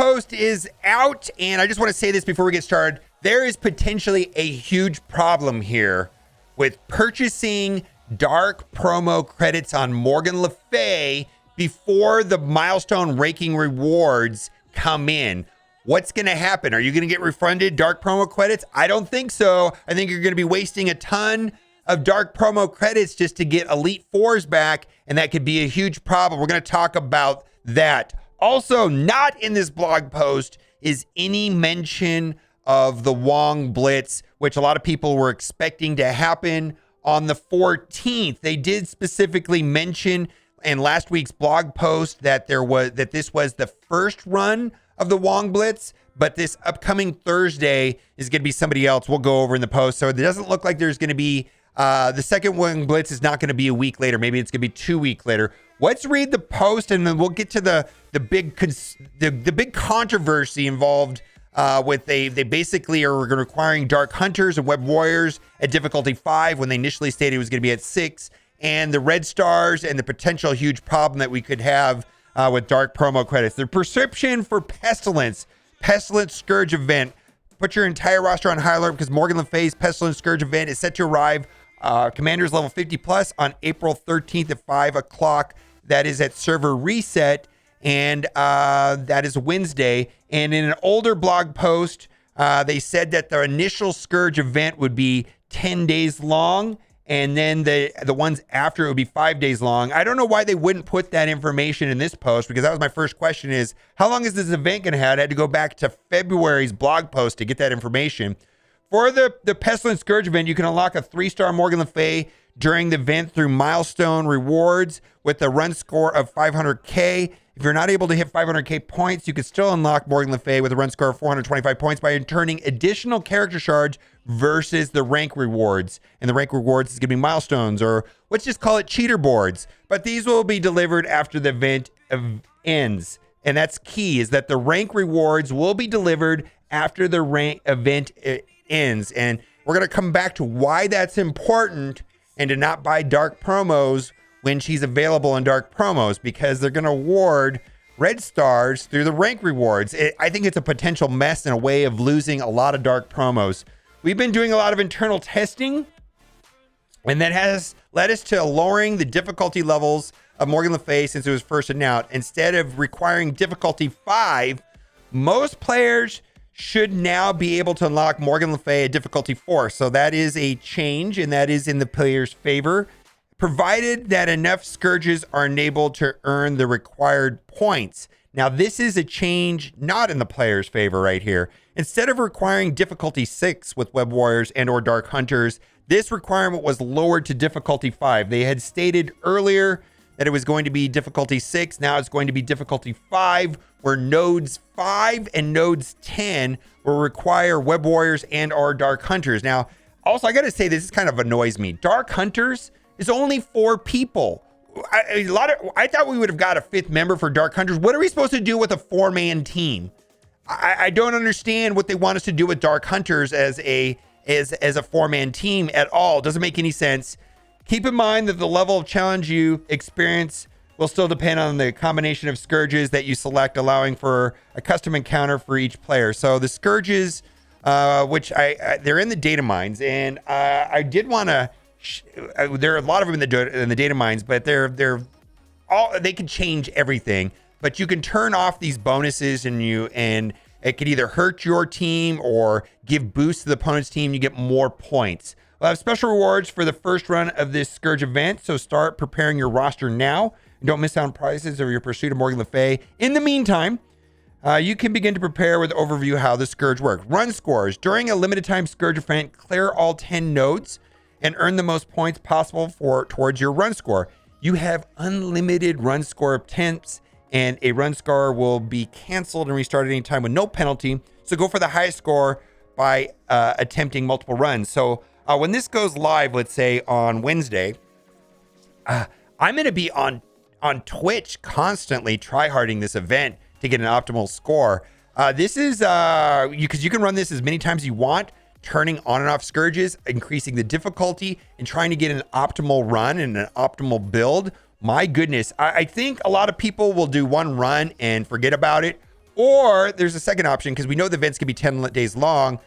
post is out, and I just want to say this before we get started. There is potentially a huge problem here with purchasing dark promo credits on Morgan Le Fay before the milestone ranking rewards come in. What's going to happen? Are you going to get refunded dark promo credits? I don't think so. I think you're going to be wasting a ton of dark promo credits just to get Elite Fours back, and that could be a huge problem. We're going to talk about that. Also, not in this blog post is any mention of the Wong Blitz, which a lot of people were expecting to happen on the 14th. They did specifically mention in last week's blog post that this was the first run of the Wong Blitz, but this upcoming Thursday is going to be somebody else. We'll go over in the post. So it doesn't look like there's going to be the second Wong Blitz is not going to be a week later. Maybe it's going to be 2 weeks later. Let's read the post, and then we'll get to the big controversy involved with they basically are requiring Dark Hunters and Web Warriors at difficulty 5 when they initially stated it was going to be at 6, and the Red Stars and the potential huge problem that we could have with dark promo credits. The prescription for Pestilence Scourge event. Put your entire roster on high alert because Morgan Le Fay's Pestilence Scourge event is set to arrive Commanders level 50 plus on April 13th at 5 o'clock. That is at server reset, and that is Wednesday. And in an older blog post, they said that the initial Scourge event would be 10 days long, and then the ones after it would be 5 days long. I don't know why they wouldn't put that information in this post, because that was my first question is, how long is this event going to have? I had to go back to February's blog post to get that information. For the Pestilence Scourge event, you can unlock a 3-star Morgan Le Fay during the event through milestone rewards with a run score of 500K. If you're not able to hit 500K points, you can still unlock Morgan Le Fay with a run score of 425 points by turning additional character shards versus the rank rewards. And the rank rewards is going to be milestones, or let's just call it cheater boards. But these will be delivered after the event ends. And that's key, is that the rank rewards will be delivered after the rank event ends. And we're going to come back to why that's important and to not buy dark promos when she's available in dark promos, because they're going to award red stars through the rank rewards. I think it's a potential mess and a way of losing a lot of dark promos. We've been doing a lot of internal testing, and that has led us to lowering the difficulty levels of Morgan Le Fay since it was first announced. Instead of requiring difficulty 5, most players should now be able to unlock Morgan Le Fay at difficulty 4. So that is a change, and that is in the player's favor, provided that enough Scourges are enabled to earn the required points. Now, this is a change not in the player's favor right here. Instead of requiring difficulty 6 with Web Warriors and or Dark Hunters, this requirement was lowered to difficulty 5. They had stated earlier that it was going to be difficulty 6. Now it's going to be difficulty 5, where nodes 5 and nodes 10 will require Web Warriors and or Dark Hunters. Now, also, I got to say, this kind of annoys me. Dark Hunters is only 4 people. I thought we would have got a 5th member for Dark Hunters. What are we supposed to do with a 4-man team? I don't understand what they want us to do with Dark Hunters as a 4-man team at all. Doesn't make any sense. Keep in mind that the level of challenge you experience will still depend on the combination of Scourges that you select, allowing for a custom encounter for each player. So the Scourges, which they're in the data mines, and I did want to. There are a lot of them in the data mines, but they can change everything. But you can turn off these bonuses, and it could either hurt your team or give boosts to the opponent's team. You get more points. We'll have special rewards for the first run of this Scourge event, so start preparing your roster now. And don't miss out on prizes or your pursuit of Morgan Le Fay. In the meantime, you can begin to prepare with an overview how the Scourge works. Run scores. During a limited time Scourge event, clear all 10 nodes and earn the most points possible towards your run score. You have unlimited run score attempts, and a run score will be canceled and restarted anytime with no penalty. So go for the highest score by attempting multiple runs. So when this goes live, let's say on Wednesday, I'm going to be on Twitch constantly tryharding this event to get an optimal score. This is because you can run this as many times as you want, turning on and off Scourges, increasing the difficulty, and trying to get an optimal run and an optimal build. My goodness, I think a lot of people will do one run and forget about it, Or there's a second option, because we know the events can be 10 days long.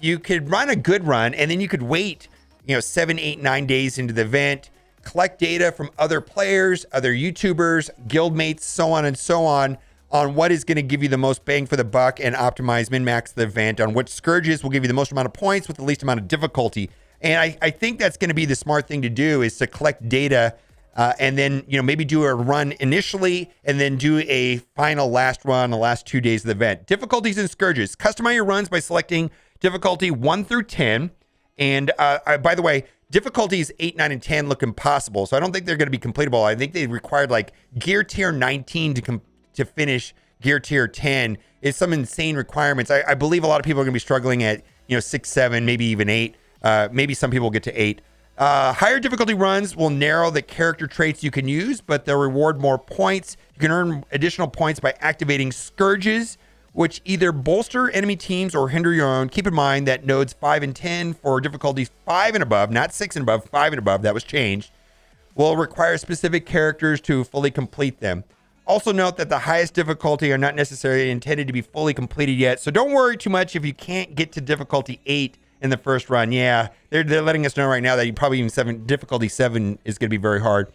You could run a good run, and then you could wait, 7, 8, 9 days into the event, collect data from other players, other YouTubers, guildmates, so on, on what is going to give you the most bang for the buck and optimize min-max the event, on which Scourges will give you the most amount of points with the least amount of difficulty. And I think that's going to be the smart thing to do, is to collect data and then, maybe do a run initially and then do a final last run the last 2 days of the event. Difficulties in Scourges. Customize your runs by selecting difficulty 1 through 10. And by the way, difficulties 8, 9, and 10 look impossible. So I don't think they're going to be completable. I think they required like gear tier 19 to finish gear tier 10. It's some insane requirements. I believe a lot of people are going to be struggling at 6, 7, maybe even 8. Maybe some people get to 8. Higher difficulty runs will narrow the character traits you can use, but they'll reward more points. You can earn additional points by activating Scourges, which either bolster enemy teams or hinder your own. Keep in mind that nodes 5 and 10 for difficulties 5 and above, not 6 and above, 5 and above, that was changed, will require specific characters to fully complete them. Also note that the highest difficulty are not necessarily intended to be fully completed yet, so don't worry too much if you can't get to difficulty 8 in the first run. Yeah, they're letting us know right now that you probably even difficulty 7 is going to be very hard.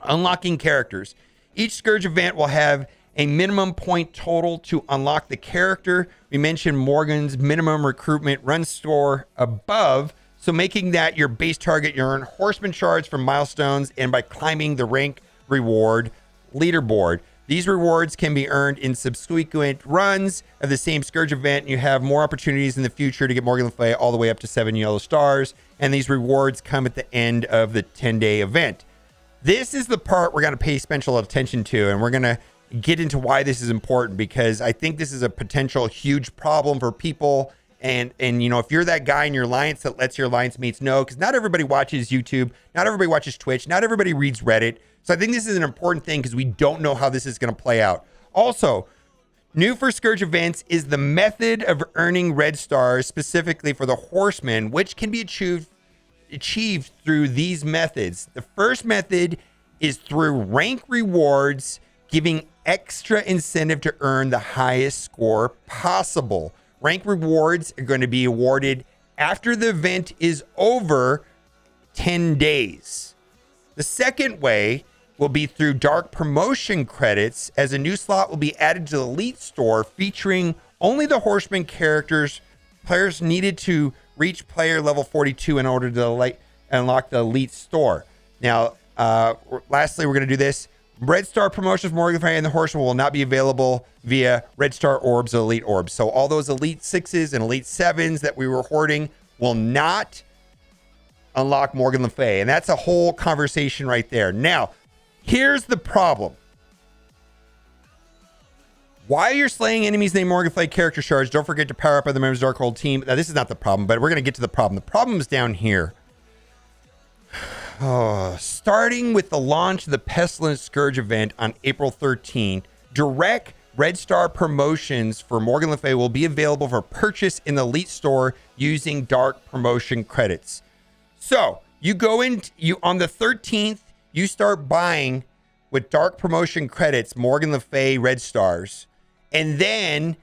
Unlocking characters. Each Scourge event will have a minimum point total to unlock the character. We mentioned Morgan's minimum recruitment run score above, so making that your base target, you earn horseman shards from milestones and by climbing the rank reward leaderboard. These rewards can be earned in subsequent runs of the same Scourge event. You have more opportunities in the future to get Morgan Le Fay all the way up to 7 yellow stars, and these rewards come at the end of the 10-day event. This is the part we're going to pay special attention to, and we're going to get into why this is important, because I think this is a potential huge problem for people. And if you're that guy in your alliance that lets your alliance mates know, because not everybody watches YouTube, not everybody watches Twitch, not everybody reads Reddit. So I think this is an important thing, because we don't know how this is going to play out. Also, new for Scourge events is the method of earning red stars, specifically for the horsemen, which can be achieved through these methods. The first method is through rank rewards, giving extra incentive to earn the highest score possible. Rank rewards are going to be awarded after the event is over 10 days. The second way will be through dark promotion credits, as a new slot will be added to the Elite store featuring only the horseman characters. Players needed to reach player level 42 in order to unlock the Elite store. Now, lastly, we're going to do this. Red Star promotions, Morgan and the Horseman will not be available via Red Star orbs or Elite orbs. So all those Elite 6s and Elite 7s that we were hoarding will not unlock Morgan Le Fay. And that's a whole conversation right there. Now, here's the problem. While you're slaying enemies named Morgan Le Fay character shards, don't forget to power up other members of the Darkhold team. Now, this is not the problem, but we're going to get to the problem. The problem is down here. Starting with the launch of the Pestilence Scourge event on April 13th, direct Red Star promotions for Morgan Le Fay will be available for purchase in the Elite store using dark promotion credits. So you go in, on the 13th, you start buying with dark promotion credits, Morgan Le Fay Red Stars. And then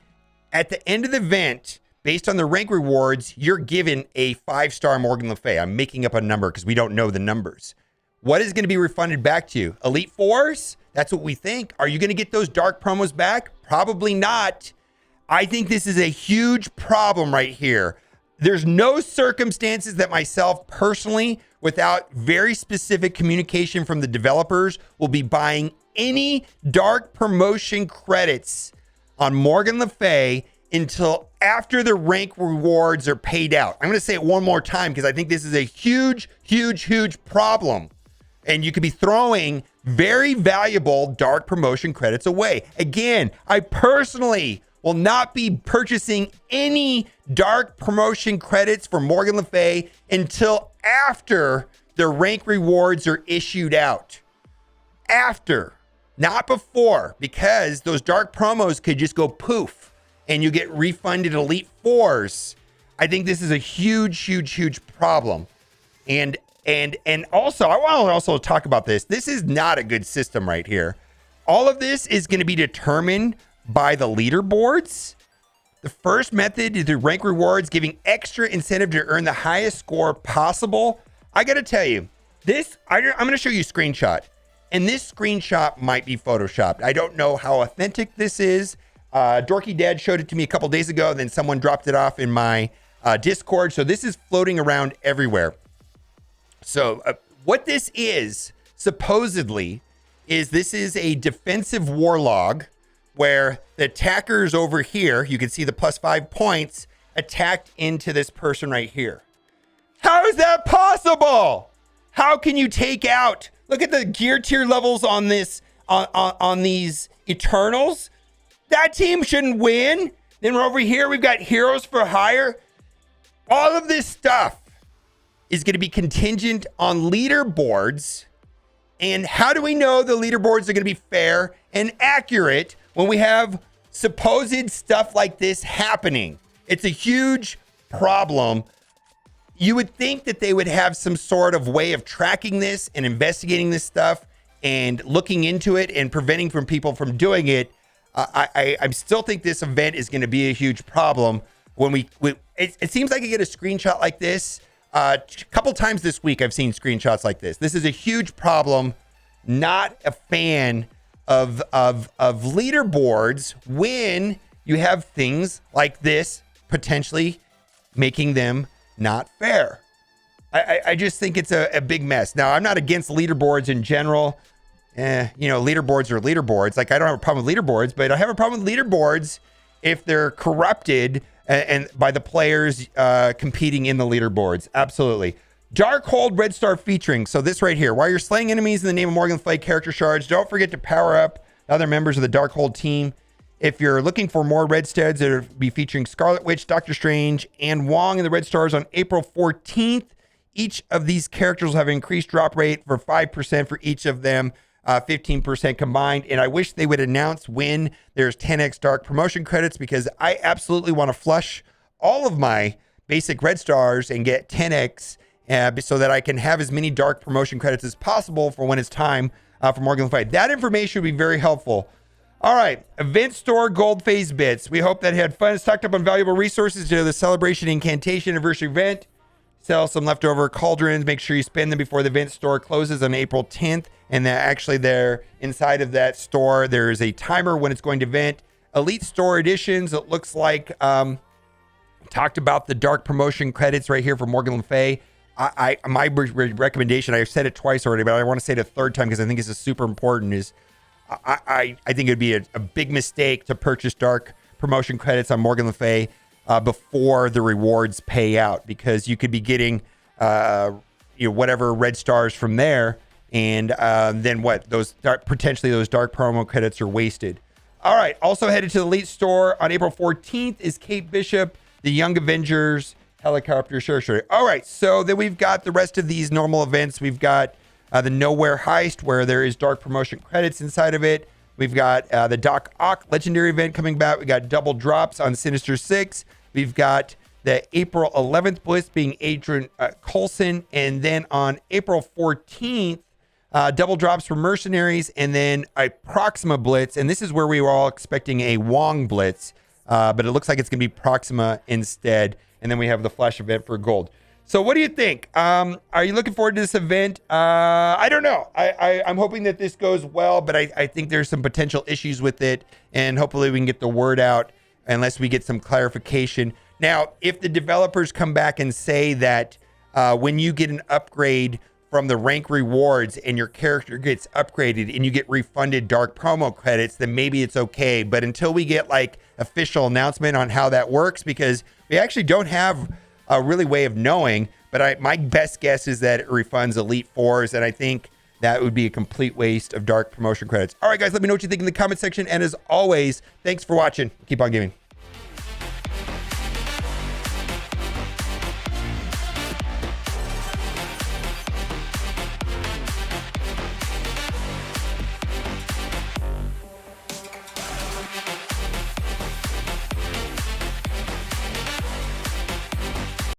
at the end of the event, based on the rank rewards, you're given a 5-star Morgan Le Fay. I'm making up a number because we don't know the numbers. What is going to be refunded back to you? Elite 4s? That's what we think. Are you going to get those dark promos back? Probably not. I think this is a huge problem right here. There's no circumstances that myself personally, without very specific communication from the developers, will be buying any dark promotion credits on Morgan Le Fay until after the rank rewards are paid out. I'm going to say it one more time because I think this is a huge, huge, huge problem. And you could be throwing very valuable dark promotion credits away. Again, I personally will not be purchasing any dark promotion credits for Morgan Le Fay until after the rank rewards are issued out. After, not before, because those dark promos could just go poof and you get refunded Elite 4s. I think this is a huge, huge, huge problem. And also, I want to also talk about this. This is not a good system right here. All of this is going to be determined by the leaderboards. The first method is through rank rewards, giving extra incentive to earn the highest score possible. I got to tell you, I'm going to show you a screenshot. And this screenshot might be photoshopped. I don't know how authentic this is. Dorky Dad showed it to me a couple days ago, and then someone dropped it off in my Discord. So this is floating around everywhere. So what this is, supposedly, this is a defensive war log where the attackers over here, you can see the +5 points, attacked into this person right here. How is that possible? How can you take out? Look at the gear tier levels on this, on these Eternals. That team shouldn't win. Then we're over here, we've got Heroes for Hire. All of this stuff is going to be contingent on leaderboards. And how do we know the leaderboards are going to be fair and accurate when we have supposed stuff like this happening? It's a huge problem. You would think that they would have some sort of way of tracking this and investigating this stuff and looking into it and preventing from people from doing it. I still think this event is going to be a huge problem when it seems like I get a screenshot like this. A couple times this week, I've seen screenshots like this. This is a huge problem. Not a fan of leaderboards when you have things like this potentially making them not fair. I just think it's a big mess. Now, I'm not against leaderboards in general. Leaderboards are leaderboards. Like, I don't have a problem with leaderboards, but I have a problem with leaderboards if they're corrupted and by the players competing in the leaderboards. Absolutely. Darkhold Red Star featuring. So this right here, while you're slaying enemies in the name of Morgan Le Fay character shards, don't forget to power up other members of the Darkhold team. If you're looking for more Red Studs, it'll be featuring Scarlet Witch, Doctor Strange, and Wong in the Red Stars on April 14th. Each of these characters will have an increased drop rate for 5% for each of them, 15% combined. And I wish they would announce when there's 10x Dark promotion credits, because I absolutely want to flush all of my basic Red Stars and get 10x so that I can have as many Dark promotion credits as possible for when it's time for Morgan Le Fay. That information would be very helpful. All right, event store gold phase bits. We hope that you had fun. Stocked up on valuable resources to the Celebration Incantation Anniversary event. Sell some leftover cauldrons. Make sure you spend them before the event store closes on April 10th. And that actually there inside of that store, there is a timer when it's going to event. Elite store editions. It looks like talked about the Dark promotion credits right here for Morgan Le Fay. My recommendation, I've said it twice already, but I want to say it a third time because I think this is super important, is I think it'd be a big mistake to purchase Dark promotion credits on Morgan Le Fay before the rewards pay out, because you could be getting whatever Red Stars from there, and then potentially those Dark promo credits are wasted. All right, also headed to the Elite store on April 14th is Kate Bishop, the Young Avengers helicopter. Sure. All right, so then we've got the rest of these normal events. We've got the Nowhere Heist, where there is Dark promotion credits inside of it. We've got the Doc Ock legendary event coming back. We got double drops on Sinister 6. We've got the April 11th Blitz being Adrian Coulson. And then on April 14th, double drops for Mercenaries, and then a Proxima Blitz. And this is where we were all expecting a Wong Blitz, but it looks like it's going to be Proxima instead. And then we have the Flash event for gold. So what do you think? Are you looking forward to this event? I don't know. I'm hoping that this goes well, but I think there's some potential issues with it, and hopefully we can get the word out unless we get some clarification. Now, if the developers come back and say that when you get an upgrade from the rank rewards and your character gets upgraded and you get refunded Dark promo credits, then maybe it's okay. But until we get like official announcement on how that works, because we actually don't have a really way of knowing, but my best guess is that it refunds Elite Fours, and I think that would be a complete waste of Dark promotion credits. All right, guys, let me know what you think in the comment section, and as always, thanks for watching. Keep on gaming.